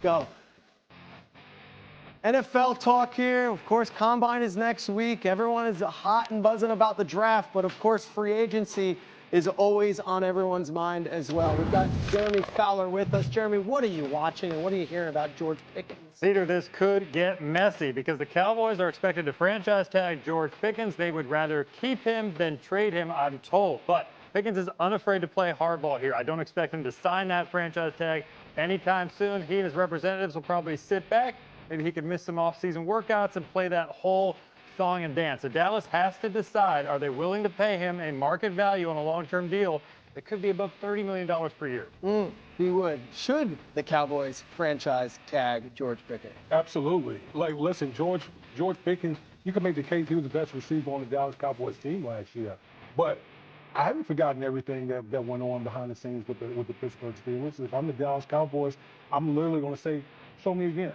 go. NFL talk here. Of course, Combine is next week. Everyone is hot and buzzing about the draft, but of course, free agency is always on everyone's mind as well. We've got Jeremy Fowler with us. Jeremy, what are you watching and what are you hearing about George Pickens? Peter, this could get messy because the Cowboys are expected to franchise tag George Pickens. They would rather keep him than trade him, I'm told. But Pickens is unafraid to play hardball here. I don't expect him to sign that franchise tag anytime soon. He and his representatives will probably sit back. Maybe he could miss some off-season workouts and play that whole song and dance. So Dallas has to decide, are they willing to pay him a market value on a long-term deal that could be above $30 million per year? He would. Should the Cowboys franchise tag George Pickens? Absolutely. Like, listen, George Pickens, you can make the case he was the best receiver on the Dallas Cowboys team last year. But I haven't forgotten everything that went on behind the scenes with the Pittsburgh Steelers. If I'm the Dallas Cowboys, I'm literally going to say, show me again.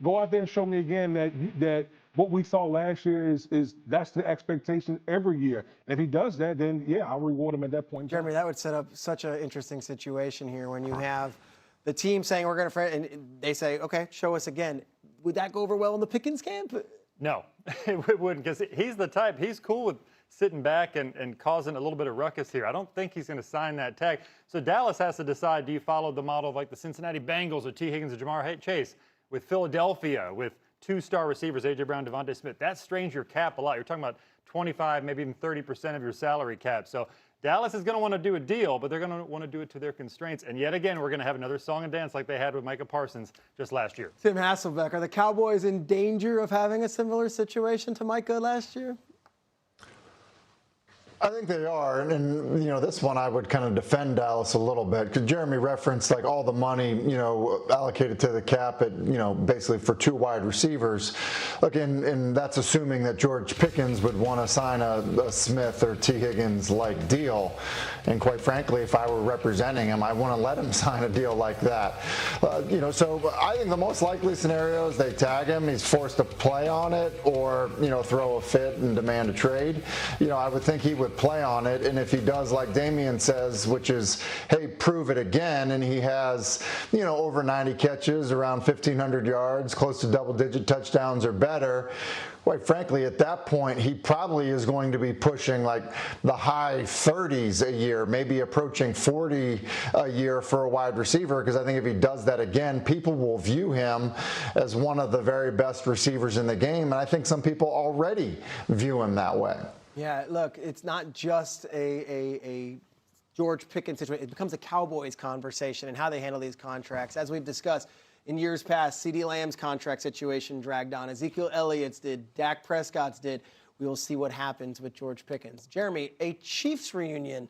Go out there and show me again that what we saw last year is that's the expectation every year. And if he does that, then yeah, I'll reward him at that point. Jeremy, that would set up such an interesting situation here when you have the team saying we're going to, and they say, okay, show us again. Would that go over well in the Pickens camp? No, it wouldn't, because he's the type, he's cool with sitting back and causing a little bit of ruckus here. I don't think he's going to sign that tag. So Dallas has to decide, do you follow the model of like the Cincinnati Bengals or T. Higgins or Jamar Chase, with Philadelphia, with two-star receivers, A.J. Brown, Devontae Smith? That strains your cap a lot. You're talking about 25, maybe even 30% of your salary cap. So Dallas is going to want to do a deal, but they're going to want to do it to their constraints. And yet again, we're going to have another song and dance like they had with Micah Parsons just last year. Tim Hasselbeck, are the Cowboys in danger of having a similar situation to Micah last year? I think they are, and you know, this one I would kind of defend Dallas a little bit because Jeremy referenced like all the money, you know, allocated to the cap at, you know, basically for two wide receivers. Look, and that's assuming that George Pickens would want to sign a Smith or T. Higgins like deal. And quite frankly, if I were representing him, I wouldn't let him sign a deal like that. You know, so I think the most likely scenario is they tag him, he's forced to play on it, or you know, throw a fit and demand a trade. You know, I would think he would play on it, and if he does like Damian says, which is, hey, prove it again, and he has, you know, over 90 catches, around 1,500 yards, close to double-digit touchdowns or better, quite frankly, at that point, he probably is going to be pushing like the high 30s a year, maybe approaching 40 a year for a wide receiver, because I think if he does that again, people will view him as one of the very best receivers in the game, and I think some people already view him that way. Yeah, look, it's not just a George Pickens situation. It becomes a Cowboys conversation and how they handle these contracts. As we've discussed in years past, CeeDee Lamb's contract situation dragged on. Ezekiel Elliott's did. Dak Prescott's did. We will see what happens with George Pickens. Jeremy, a Chiefs reunion.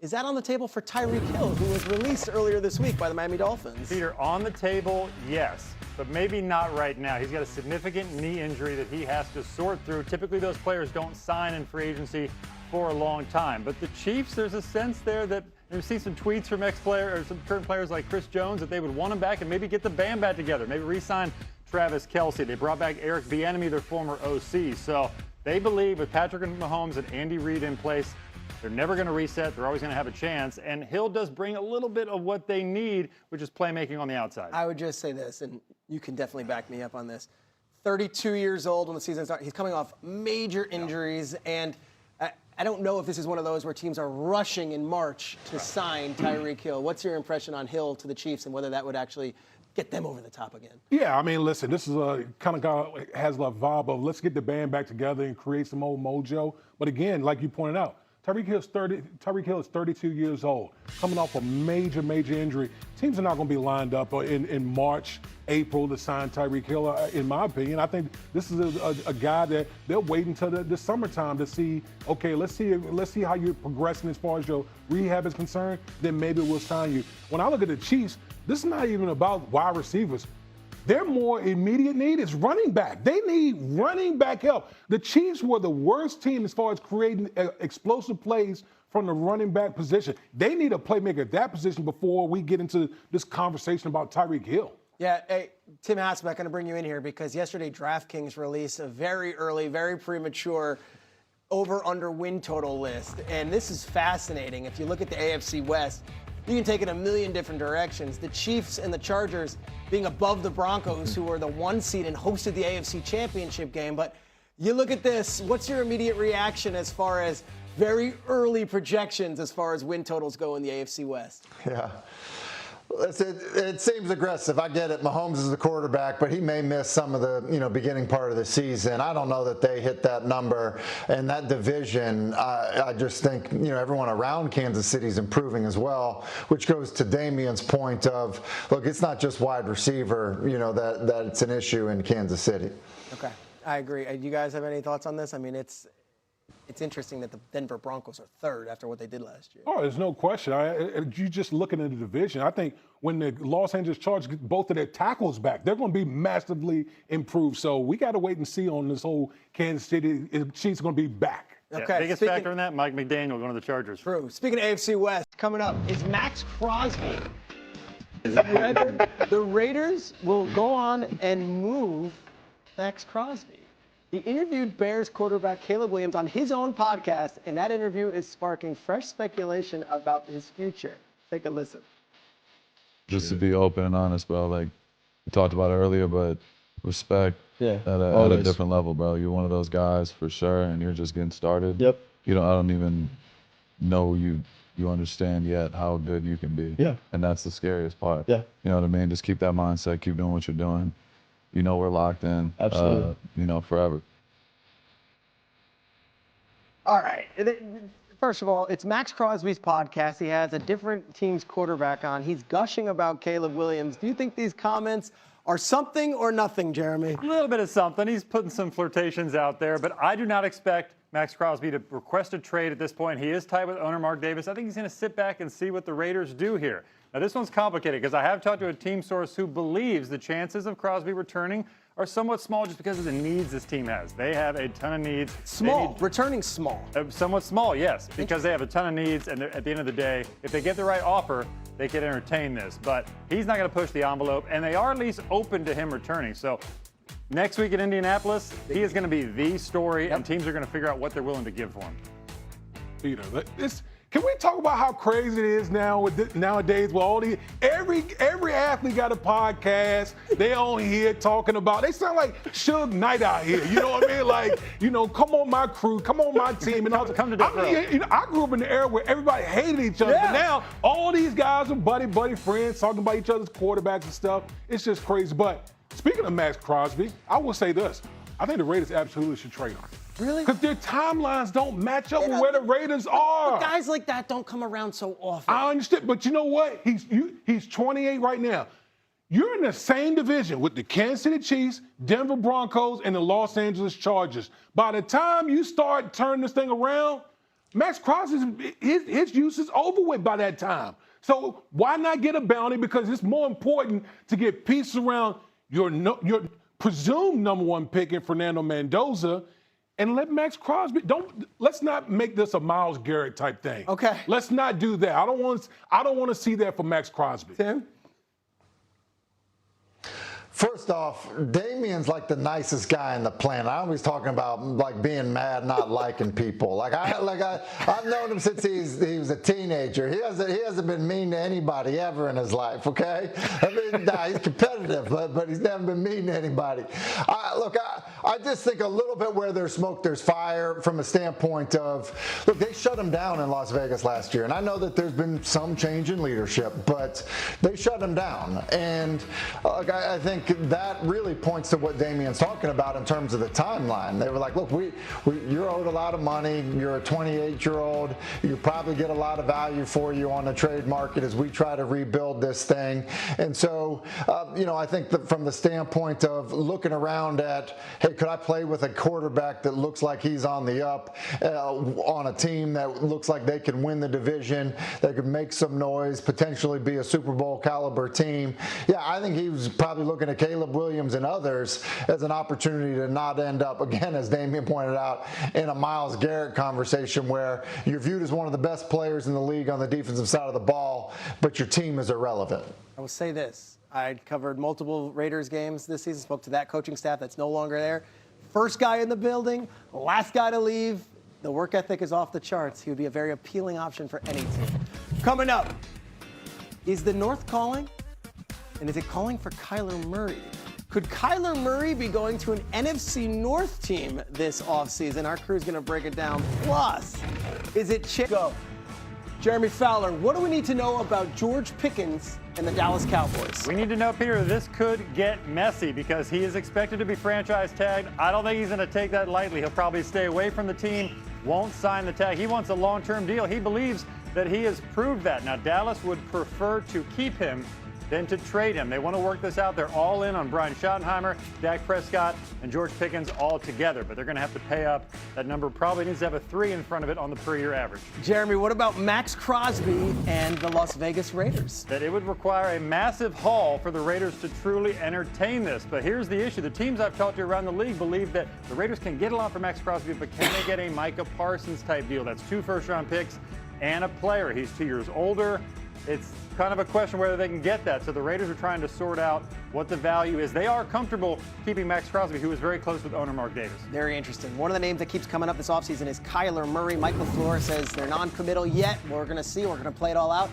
Is that on the table for Tyreek Hill, who was released earlier this week by the Miami Dolphins? Peter, on the table, yes, but maybe not right now. He's got a significant knee injury that he has to sort through. Typically, those players don't sign in free agency for a long time. But the Chiefs, there's a sense there that we've seen some tweets from ex-players or some current players like Chris Jones that they would want him back and maybe get the band back together, maybe re-sign Travis Kelce. They brought back Eric Bieniemy, their former OC. So they believe with Patrick Mahomes and Andy Reid in place, they're never going to reset. They're always going to have a chance. And Hill does bring a little bit of what they need, which is playmaking on the outside. I would just say this, and you can definitely back me up on this. 32 years old when the season starts. He's coming off major injuries, and I don't know if this is one of those where teams are rushing in March to sign Tyreek Hill. What's your impression on Hill to the Chiefs and whether that would actually get them over the top again? Yeah, I mean, listen, this is a kind of guy has a vibe of let's get the band back together and create some old mojo. But again, like you pointed out, Tyreek Hill is 32 years old, coming off a major injury. Teams are not going to be lined up in March, April to sign Tyreek Hill, in my opinion. I think this is a guy that they'll wait until the summertime to see, okay, let's see how you're progressing as far as your rehab is concerned, then maybe we'll sign you. When I look at the Chiefs, this is not even about wide receivers. Their more immediate need is running back. They need running back help. The Chiefs were the worst team as far as creating explosive plays from the running back position. They need a playmaker at that position before we get into this conversation about Tyreek Hill. Yeah, hey, Tim Hasselbeck, going to bring you in here because yesterday DraftKings released a very early, very premature over-under win total list. And this is fascinating. If you look at the AFC West, you can take it a million different directions. The Chiefs and the Chargers being above the Broncos, who were the 1 seed and hosted the AFC Championship game. But you look at this, what's your immediate reaction as far as very early projections as far as win totals go in the AFC West? Yeah. It seems aggressive. I get it. Mahomes is the quarterback, but he may miss some of the beginning part of the season. I don't know that they hit that number. And that division, I just think everyone around Kansas City is improving as well, which goes to Damian's point of, look, it's not just wide receiver, that it's an issue in Kansas City. Okay, I agree. You guys have any thoughts on this? I mean, it's interesting that the Denver Broncos are third after what they did last year. Oh, there's no question. You just looking at the division. I think when the Los Angeles Chargers get both of their tackles back, they're going to be massively improved. So we got to wait and see on this whole Kansas City. She's going to be back. Okay. Yeah, biggest factor in that, Mike McDaniel going to the Chargers. True. Speaking of AFC West, coming up is Maxx Crosby. The Raiders will go on and move Maxx Crosby. He interviewed Bears quarterback Caleb Williams on his own podcast, and that interview is sparking fresh speculation about his future. Take a listen. Just to be open and honest, bro. Like we talked about earlier, but respect at a different level, bro. You're one of those guys for sure, and you're just getting started. Yep. I don't even know you understand yet how good you can be. Yeah. And that's the scariest part. Yeah. You know what I mean? Just keep that mindset. Keep doing what you're doing. We're locked in. Absolutely. Forever. All right. First of all, it's Maxx Crosby's podcast. He has a different team's quarterback on. He's gushing about Caleb Williams. Do you think these comments are something or nothing, Jeremy? A little bit of something. He's putting some flirtations out there, but I do not expect Maxx Crosby to request a trade at this point. He is tied with owner Mark Davis. I think he's going to sit back and see what the Raiders do here. Now, this one's complicated because I have talked to a team source who believes the chances of Crosby returning are somewhat small just because of the needs this team has. They have a ton of needs. Returning small. Somewhat small, yes, because they have a ton of needs, and at the end of the day, if they get the right offer, they can entertain this. But he's not going to push the envelope, and they are at least open to him returning. So next week in Indianapolis, he is going to be the story, and teams are going to figure out what they're willing to give for him. Can we talk about how crazy it is nowadays with all these every athlete got a podcast. They on here talking about. They sound like Suge Knight out here. You know what I mean? Like, come on my crew, come on my team, and all. Come to Death Row. I grew up in the era where everybody hated each other. Yeah. But now all these guys are buddy friends talking about each other's quarterbacks and stuff. It's just crazy. But speaking of Maxx Crosby, I will say this: I think the Raiders absolutely should trade him. Really? Because their timelines don't match up with where the Raiders are. But guys like that don't come around so often. I understand, but you know what? He's 28 right now. You're in the same division with the Kansas City Chiefs, Denver Broncos, and the Los Angeles Chargers. By the time you start turning this thing around, Maxx Crosby, his use is over with by that time. So why not get a bounty? Because it's more important to get pieces around your presumed number one pick in Fernando Mendoza. And let Maxx Crosby, let's not make this a Myles Garrett type thing. Okay. Let's not do that. I don't want to see that for Maxx Crosby. Tim? First off, Damian's like the nicest guy on the planet. I'm always talking about like being mad, not liking people. I've known him since he was a teenager. He hasn't been mean to anybody ever in his life. Okay, I mean, he's competitive, but he's never been mean to anybody. I just think a little bit where there's smoke, there's fire from a standpoint of, look, they shut him down in Las Vegas last year, and I know that there's been some change in leadership, but they shut him down, and I think that really points to what Damian's talking about in terms of the timeline. They were like, look, you're owed a lot of money. You're a 28-year-old. You probably get a lot of value for you on the trade market as we try to rebuild this thing. And so, I think that from the standpoint of looking around at, hey, could I play with a quarterback that looks like he's on the up on a team that looks like they can win the division, that could make some noise, potentially be a Super Bowl caliber team? Yeah, I think he was probably looking at Caleb Williams and others as an opportunity to not end up, again, as Damian pointed out, in a Myles Garrett conversation where you're viewed as one of the best players in the league on the defensive side of the ball, but your team is irrelevant. I will say this. I covered multiple Raiders games this season, spoke to that coaching staff that's no longer there. First guy in the building, last guy to leave. The work ethic is off the charts. He would be a very appealing option for any team. Coming up, is the North calling? And is it calling for Kyler Murray? Could Kyler Murray be going to an NFC North team this offseason? Our crew's going to break it down. Plus, is it Chico? Jeremy Fowler, what do we need to know about George Pickens and the Dallas Cowboys? We need to know, Peter, this could get messy because he is expected to be franchise tagged. I don't think he's going to take that lightly. He'll probably stay away from the team, won't sign the tag. He wants a long-term deal. He believes that he has proved that. Now, Dallas would prefer to keep him than to trade him. They want to work this out. They're all in on Brian Schottenheimer, Dak Prescott, and George Pickens all together. But they're going to have to pay up. That number probably needs to have a 3 in front of it on the per-year average. Jeremy, what about Maxx Crosby and the Las Vegas Raiders? That it would require a massive haul for the Raiders to truly entertain this. But here's the issue. The teams I've talked to around the league believe that the Raiders can get a lot for Maxx Crosby, but can they get a Micah Parsons type deal? That's 2 first-round picks and a player. He's 2 years older. It's kind of a question whether they can get that. So the Raiders are trying to sort out what the value is. They are comfortable keeping Maxx Crosby, who is very close with owner Mark Davis. Very interesting. One of the names that keeps coming up this offseason is Kyler Murray. Mike LaFleur says they're non-committal yet. We're going to see. We're going to play it all out.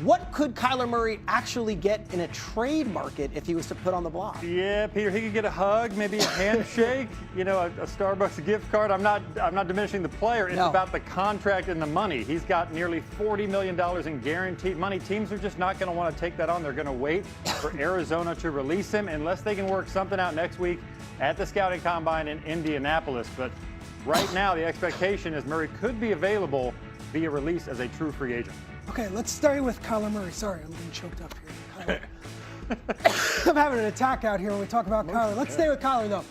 What could Kyler Murray actually get in a trade market if he was to put on the block? Yeah, Peter, he could get a hug, maybe a handshake, a Starbucks gift card. I'm not diminishing the player. It's about the contract and the money. He's got nearly $40 million in guaranteed money. Teams are just not going to want to take that on. They're going to wait for Arizona to release him unless they can work something out next week at the scouting combine in Indianapolis. But right now, the expectation is Murray could be available via release as a true free agent. Okay, let's start with Kyler Murray. Sorry, I'm getting choked up here. I'm having an attack out here when we talk about Kyler. Let's stay with Kyler, though.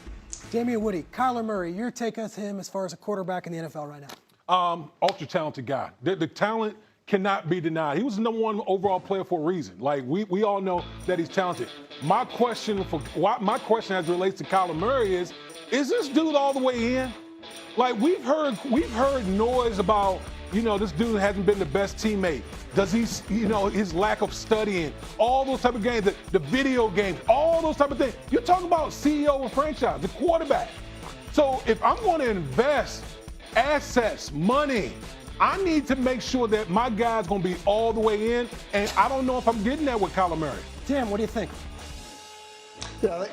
Damian Woody, Kyler Murray, your take on him as far as a quarterback in the NFL right now? Ultra talented guy. The talent cannot be denied. He was the number 1 overall player for a reason. Like we all know that he's talented. My question as it relates to Kyler Murray is this dude all the way in? Like we've heard noise about, this dude hasn't been the best teammate. Does he, his lack of studying, all those type of games, the video games, all those type of things. You're talking about CEO of a franchise, the quarterback. So if I'm going to invest assets, money, I need to make sure that my guy's going to be all the way in, and I don't know if I'm getting that with Kyler Murray. Tim, what do you think? Yeah,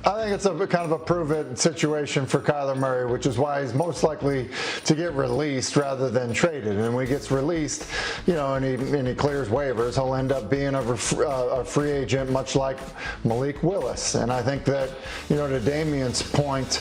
I think it's a kind of a prove-it situation for Kyler Murray, which is why he's most likely to get released rather than traded. And when he gets released, and he clears waivers, he'll end up being a free agent, much like Malik Willis. And I think that, to Damian's point,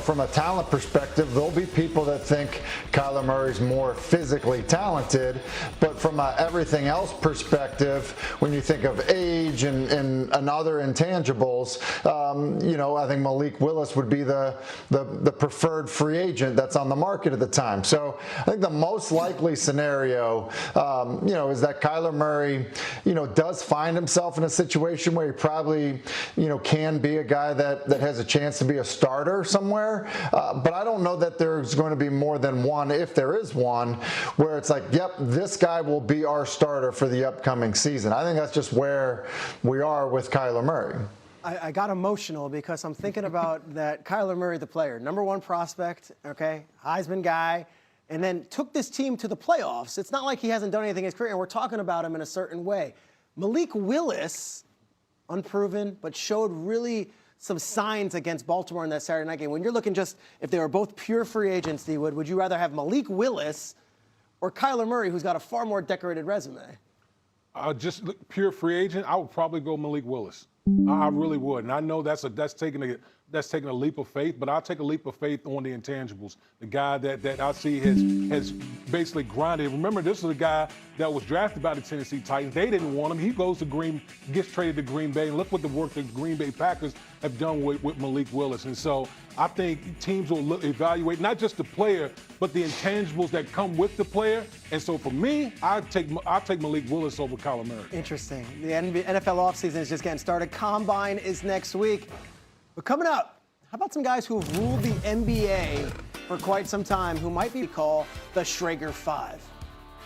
from a talent perspective, there'll be people that think Kyler Murray's more physically talented, but from a everything else perspective, when you think of age and other intangibles, I think Malik Willis would be the preferred free agent that's on the market at the time. So I think the most likely scenario, is that Kyler Murray, does find himself in a situation where he probably, can be a guy that has a chance to be a starter somewhere. But I don't know that there's going to be more than one, if there is one, where it's like, yep, this guy will be our starter for the upcoming season. I think that's just where we are with Kyler Murray. I got emotional because I'm thinking about that Kyler Murray, the player, number 1 prospect, okay, Heisman guy, and then took this team to the playoffs. It's not like he hasn't done anything in his career, and we're talking about him in a certain way. Malik Willis, unproven, but showed really some signs against Baltimore in that Saturday night game. When you're looking just, if they were both pure free agents, would you rather have Malik Willis or Kyler Murray, who's got a far more decorated resume? Just pure free agent, I would probably go Malik Willis. I really would, and I know that's taking a leap of faith, but I'll take a leap of faith on the intangibles. The guy that I see has basically grinded. Remember, this is a guy that was drafted by the Tennessee Titans. They didn't want him. He gets traded to Green Bay, and look what the work the Green Bay Packers have done with Malik Willis. And so I think teams will evaluate not just the player, but the intangibles that come with the player. And so for me, I'll take Malik Willis over Kyler Murray. Interesting. The NFL offseason is just getting started. Combine is next week. But coming up, how about some guys who have ruled the NBA for quite some time who might be called the Schrager Five?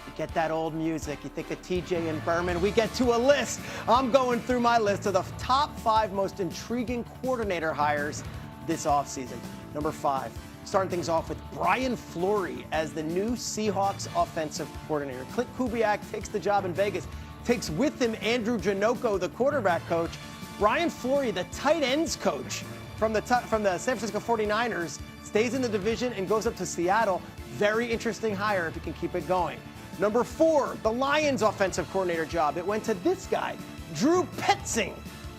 You get that old music, you think of TJ and Berman, we get to a list. I'm going through my list of the top 5 most intriguing coordinator hires this offseason. Number 5, starting things off with Brian Fleury as the new Seahawks offensive coordinator. Clint Kubiak takes the job in Vegas. takes with him Andrew Janocko, the quarterback coach. Brian Fleury, the tight ends coach from the San Francisco 49ers, stays in the division and goes up to Seattle. Very interesting hire if he can keep it going. Number 4, the Lions offensive coordinator job. It went to this guy, Drew Petzing,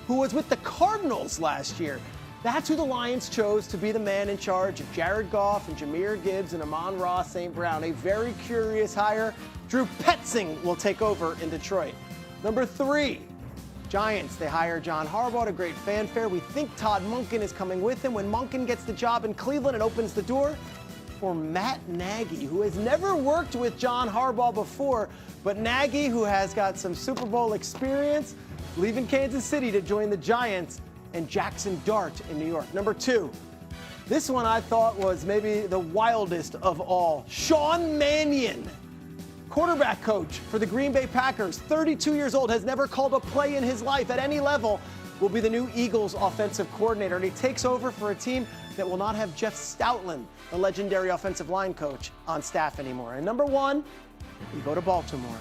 who was with the Cardinals last year. That's who the Lions chose to be the man in charge of Jared Goff and Jahmyr Gibbs and Amon-Ra St. Brown. A very curious hire. Drew Petzing will take over in Detroit. Number 3, Giants. They hire John Harbaugh to great fanfare. We think Todd Monken is coming with him. When Monken gets the job in Cleveland, it opens the door for Matt Nagy, who has never worked with John Harbaugh before, but Nagy, who has got some Super Bowl experience, leaving Kansas City to join the Giants, and Jackson Dart in New York. Number 2, this one I thought was maybe the wildest of all. Sean Mannion, quarterback coach for the Green Bay Packers, 32 years old, has never called a play in his life at any level, will be the new Eagles offensive coordinator, and he takes over for a team that will not have Jeff Stoutland, the legendary offensive line coach, on staff anymore. And number 1, we go to Baltimore,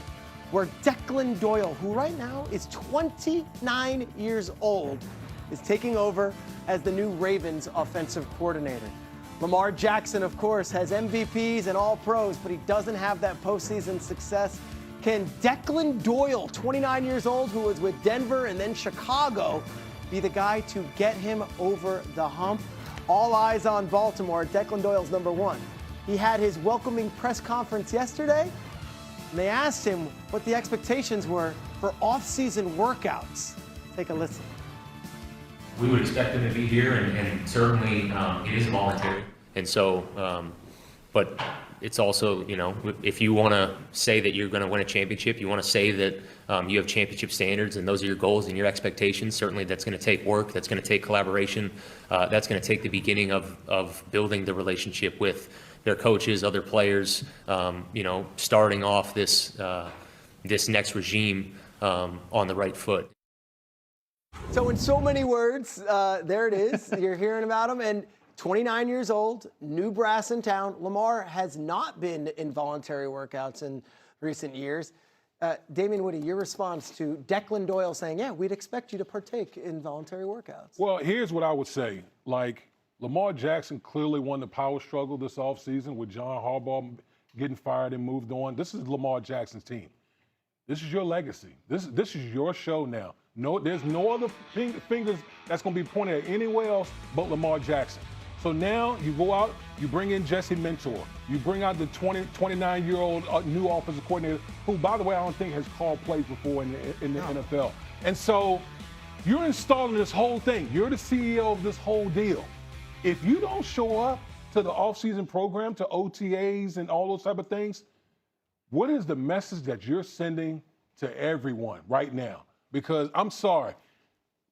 where Declan Doyle, who right now is 29 years old, is taking over as the new Ravens offensive coordinator. Lamar Jackson, of course, has MVPs and all pros, but he doesn't have that postseason success. Can Declan Doyle, 29 years old, who was with Denver and then Chicago, be the guy to get him over the hump? All eyes on Baltimore. Declan Doyle's number 1. He had his welcoming press conference yesterday, and they asked him what the expectations were for off-season workouts. Take a listen. We would expect them to be here, and certainly it is voluntary. And so, but it's also, you know, if you want to say that you're going to win a championship, you want to say that you have championship standards and those are your goals and your expectations, certainly that's going to take work, that's going to take collaboration, that's going to take the beginning of building the relationship with their coaches, other players, you know, starting off this next regime on the right foot. So in so many words, there it is. You're hearing about him. And 29 years old, new brass in town. Lamar has not been in voluntary workouts in recent years. Damian Woody, your response to Declan Doyle saying, yeah, we'd expect you to partake in voluntary workouts. Well, here's what I would say. Like, Lamar Jackson clearly won the power struggle this offseason with John Harbaugh getting fired and moved on. This is Lamar Jackson's team. This is your legacy. This is your show now. No, there's no other fingers that's going to be pointed at anywhere else but Lamar Jackson. So now you go out, you bring in Jesse Mentor. You bring out the 29-year-old new offensive coordinator, who, by the way, I don't think has called plays before in the NFL. And so you're installing this whole thing. You're the CEO of this whole deal. If you don't show up to the offseason program, to OTAs and all those type of things, what is the message that you're sending to everyone right now? Because I'm sorry,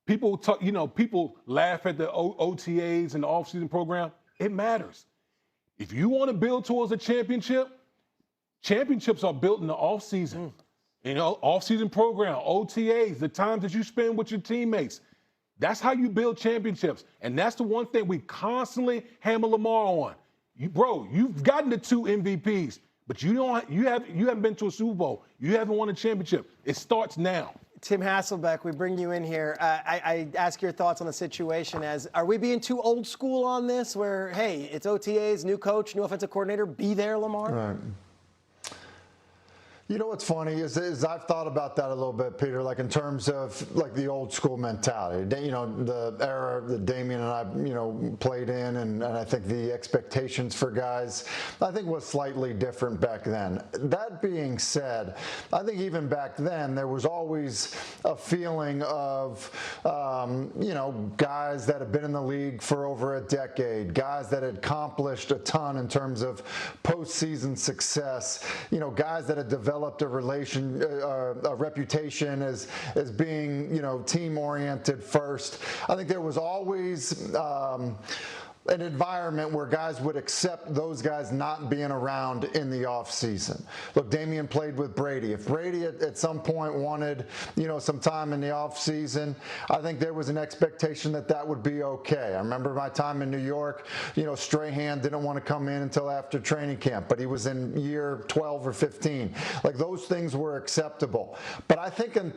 people talk, you know, people laugh at the OTAs and the offseason program. It matters. If you want to build towards a championship, championships are built in the offseason. You know, offseason program, OTAs, the times that you spend with your teammates. That's how you build championships. And that's the one thing we constantly hammer Lamar on. You've gotten the 2 MVPs, but you haven't been to a Super Bowl. You haven't won a championship. It starts now. Tim Hasselbeck, we bring you in here. I ask your thoughts on the situation as, are we being too old school on this where, hey, it's OTAs, new coach, new offensive coordinator, be there, Lamar? Right. You know what's funny is I've thought about that a little bit, Peter, like in terms of like the old school mentality. You know, the era that Damian and I, you know, played in, and I think the expectations for guys, I think was slightly different back then. That being said, I think even back then there was always a feeling of, you know, guys that have been in the league for over a decade, guys that had accomplished a ton in terms of postseason success, you know, guys that had developed a reputation as being, you know, team oriented first. I think there was always an environment where guys would accept those guys not being around in the offseason. Look, Damian played with Brady. If Brady at some point wanted, some time in the offseason, I think there was an expectation that that would be okay. I remember my time in New York, Strahan didn't want to come in until after training camp, but he was in year 12 or 15. Like, those things were acceptable. But I think in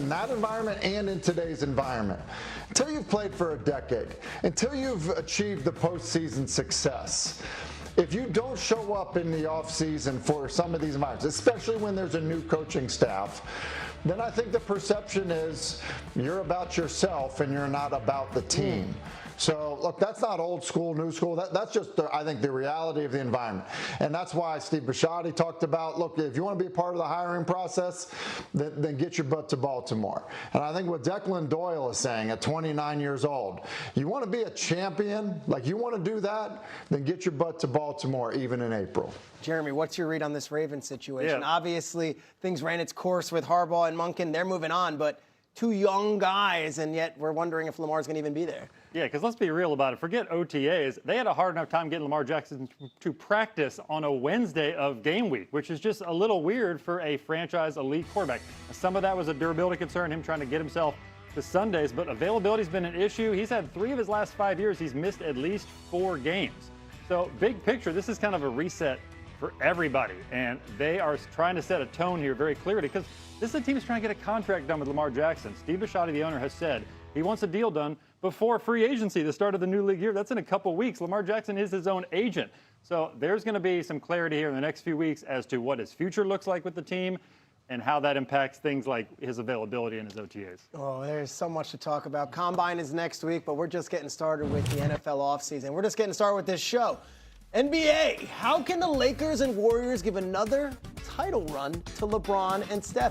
that environment and in today's environment, until you've played for a decade, until you've achieved the postseason success, if you don't show up in the offseason for some of these environments, especially when there's a new coaching staff, then I think the perception is you're about yourself and you're not about the team. So, look, that's not old school, new school. That's just, I think, the reality of the environment. And that's why Steve Bisciotti talked about, look, if you want to be a part of the hiring process, then get your butt to Baltimore. And I think what Declan Doyle is saying at 29 years old, you want to be a champion, like you want to do that, then get your butt to Baltimore even in April. Jeremy, what's your read on this Ravens situation? Yeah. Obviously, things ran its course with Harbaugh and Monken. They're moving on, but two young guys, and yet we're wondering if Lamar's going to even be there. Yeah, because let's be real about it. Forget OTAs. They had a hard enough time getting Lamar Jackson to practice on a Wednesday of game week, which is just a little weird for a franchise elite quarterback. Some of that was a durability concern, him trying to get himself to Sundays, but availability's been an issue. He's had 3 of his last 5 years. He's missed at least 4 games. So big picture, this is kind of a reset for everybody, and they are trying to set a tone here very clearly because this is a team that's trying to get a contract done with Lamar Jackson. Steve Bisciotti, the owner, has said he wants a deal done before free agency, the start of the new league year. That's in a couple weeks. Lamar Jackson is his own agent. So there's going to be some clarity here in the next few weeks as to what his future looks like with the team and how that impacts things like his availability and his OTAs. Oh, there's so much to talk about. Combine is next week, but we're just getting started with the NFL offseason. We're just getting started with this show. NBA, how can the Lakers and Warriors give another title run to LeBron and Steph?